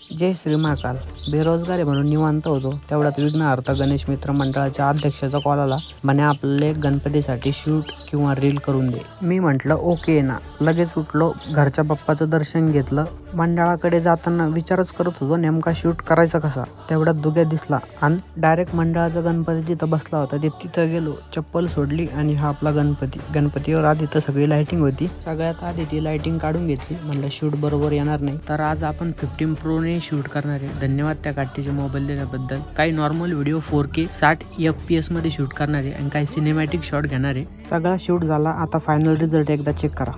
जय श्री महाकाल. बेरोजगार आहे म्हणून निवांत होतो तेवढ्यात विघ्नहर्ता गणेश मित्र मंडळाच्या अध्यक्षाचा कॉल आला. म्हणे आपले गणपतीसाठी शूट किंवा रील करून दे. मी म्हटलं ओके ना. लगेच उठलो, घरच्या बाप्पाचं दर्शन घेतलं. मंडळाकडे जाताना विचारच करत होतो नेमका शूट करायचा कसा. तेवढ्यात दुग्या दिसला आणि डायरेक्ट मंडळाचा गणपती तिथं बसला होता. तिथं गेलो, चप्पल सोडली आणि हा आपला गणपतीवर आधी तर सगळी लाइटिंग होती. सगळ्यात आधी ती लाइटिंग काढून घेतली. म्हणलं शूट बरोबर येणार नाही. तर आज आपण 15 Pro ने शूट करणार आहे. धन्यवाद त्या काठीचे मोबाईल दिल्याबद्दल. काही नॉर्मल व्हिडिओ 4K 60 FPS मध्ये शूट करणार आहे आणि काही सिनेमॅटिक शॉट घेणार आहे. सगळा शूट झाला. आता फायनल रिझल्ट एकदा चेक करा.